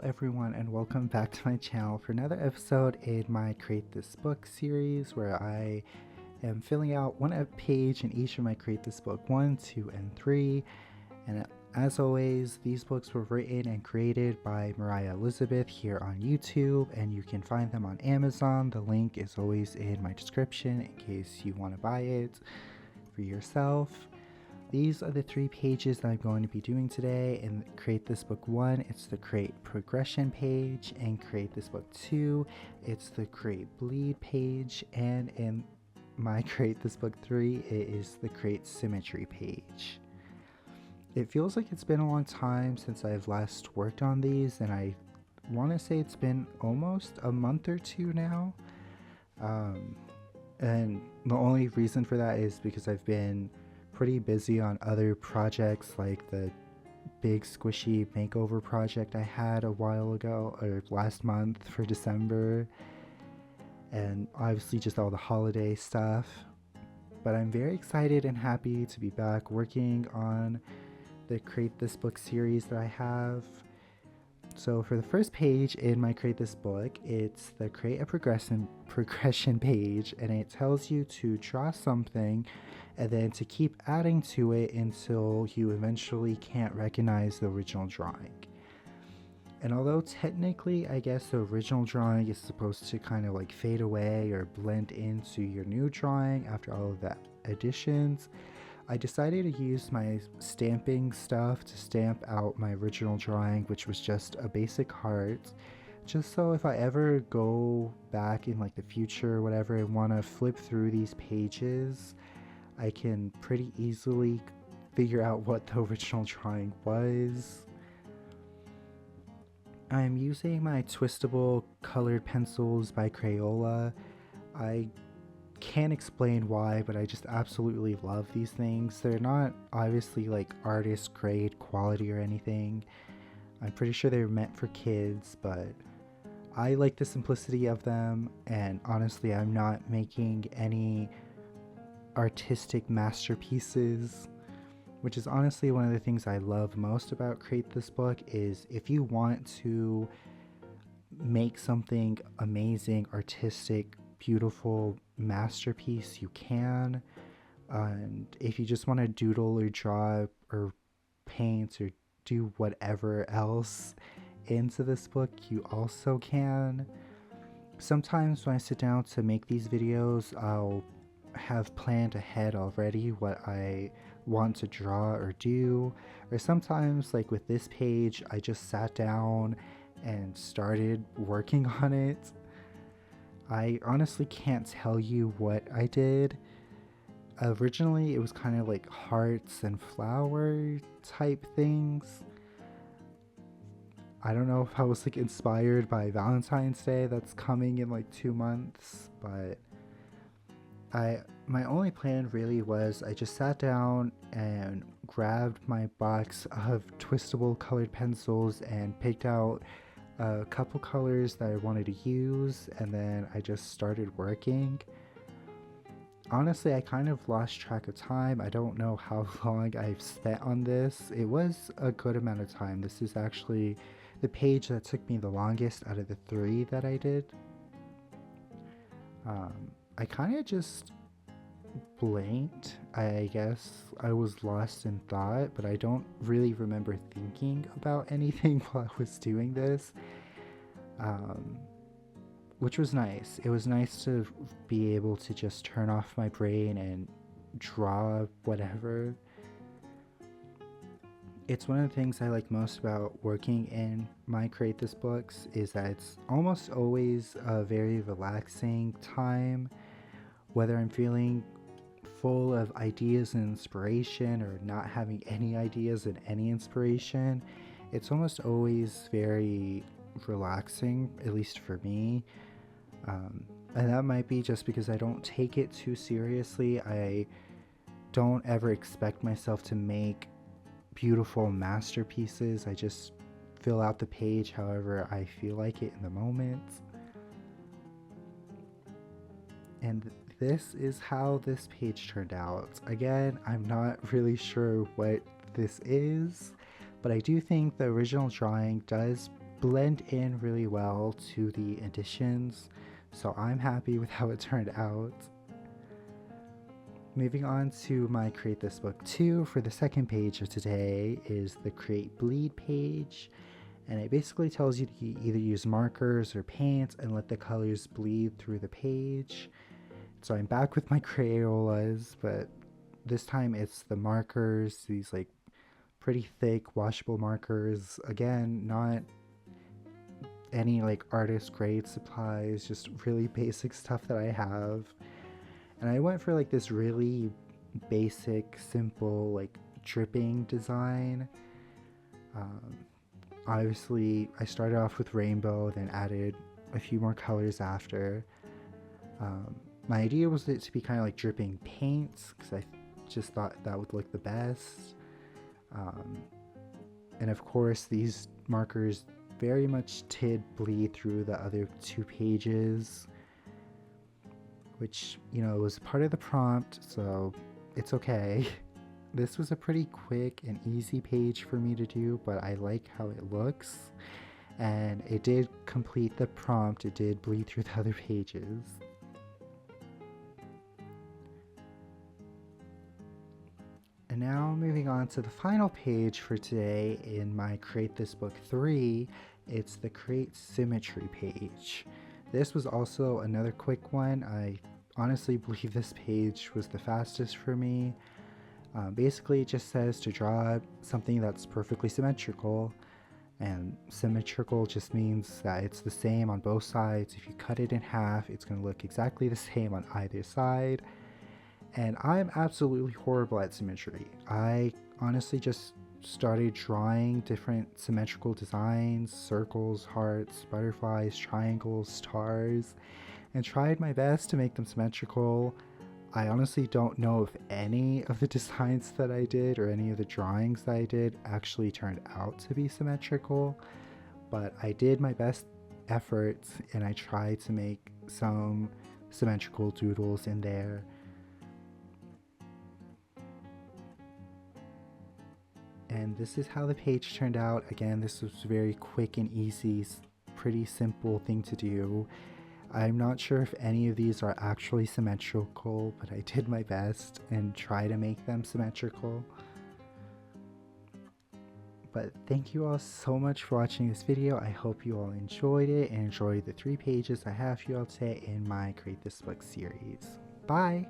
everyone, and welcome back to my channel for another episode in my Create This Book series where I am filling out one page in each of my Create This Book 1, 2, and 3. And as always, these books were written and created by Mariah Elizabeth here on YouTube, and you can find them on Amazon. The link is always in my description in case you want to buy it for yourself. These are the 3 pages that I'm going to be doing today. In Create This Book 1, it's the Create Progression page, and Create This Book 2, it's the Create Bleed page, and in my Create This Book 3, it is the Create Symmetry page. It feels like it's been a long time since I've last worked on these, and I want to say it's been almost a month or 2 now. And the only reason for that is because I've been pretty busy on other projects, like the big squishy makeover project I had a while ago, or last month for December, and obviously just all the holiday stuff. But I'm very excited and happy to be back working on the Create This Book series that I have. So for the first page in my Create This Book, it's the Create a Progression page, and it tells you to draw something and then to keep adding to it until you eventually can't recognize the original drawing. And although technically I guess the original drawing is supposed to kind of like fade away or blend into your new drawing after all of that additions, I decided to use my stamping stuff to stamp out my original drawing, which was just a basic heart, just so if I ever go back in like the future or whatever and want to flip through these pages, I can pretty easily figure out what the original drawing was. I'm using my twistable colored pencils by Crayola. I can't explain why, but I just absolutely love these things. They're not obviously like artist grade quality or anything. I'm pretty sure they're meant for kids, but I like the simplicity of them, and honestly I'm not making any artistic masterpieces, which is honestly one of the things I love most about Create This Book. Is if you want to make something amazing, artistic, beautiful masterpiece, you can. And if you just want to doodle or draw or paint or do whatever else into this book, you also can. Sometimes when I sit down to make these videos, I'll have planned ahead already what I want to draw or do, or sometimes like with this page I just sat down and started working on it. I honestly can't tell you what I did. Originally it was kind of like hearts and flower type things. I don't know if I was like inspired by Valentine's Day that's coming in like 2 months, but my only plan really was I just sat down and grabbed my box of twistable colored pencils and picked out a couple colors that I wanted to use, and then I just started working. Honestly, I kind of lost track of time. I don't know how long I've spent on this. It was a good amount of time. This is actually the page that took me the longest out of the 3 that I did. I kind of just blanked. I guess I was lost in thought, but I don't really remember thinking about anything while I was doing this, which was nice. It was nice to be able to just turn off my brain and draw whatever. It's one of the things I like most about working in my Create This books is that it's almost always a very relaxing time. Whether I'm feeling full of ideas and inspiration or not having any ideas and any inspiration, it's almost always very relaxing, at least for me. And that might be just because I don't take it too seriously. I don't ever expect myself to make beautiful masterpieces. I just fill out the page however I feel like it in the moment. And this is how this page turned out. Again, I'm not really sure what this is, but I do think the original drawing does blend in really well to the additions, so I'm happy with how it turned out. Moving on to my Create This Book 2, for the second page of today is the Create Bleed page, and it basically tells you to either use markers or paint and let the colors bleed through the page. So I'm back with my Crayolas, but this time it's the markers, these like pretty thick washable markers. Again, not any like artist grade supplies, just really basic stuff that I have. And I went for like this really basic, simple, like dripping design. Obviously, I started off with rainbow, then added a few more colors after. My idea was it to be kind of like dripping paints, because I just thought that would look the best. And of course, these markers very much did bleed through the other two pages, which, you know, was part of the prompt, so it's okay. This was a pretty quick and easy page for me to do, but I like how it looks, and it did complete the prompt. It did bleed through the other pages. And now moving on to the final page for today in my Create This Book 3, it's the Create Symmetry page. This was also another quick one. I honestly believe this page was the fastest for me. Basically, it just says to draw something that's perfectly symmetrical, and symmetrical just means that it's the same on both sides. If you cut it in half, it's going to look exactly the same on either side. And I'm absolutely horrible at symmetry. I honestly just started drawing different symmetrical designs, circles, hearts, butterflies, triangles, stars, and tried my best to make them symmetrical. I honestly don't know if any of the designs that I did or any of the drawings that I did actually turned out to be symmetrical, but I did my best efforts and I tried to make some symmetrical doodles in there. And this is how the page turned out. Again, this was very quick and easy, pretty simple thing to do. I'm not sure if any of these are actually symmetrical, but I did my best and try to make them symmetrical. But thank you all so much for watching this video. I hope you all enjoyed it and enjoyed the 3 pages I have for you all today in my Create This Book series. Bye!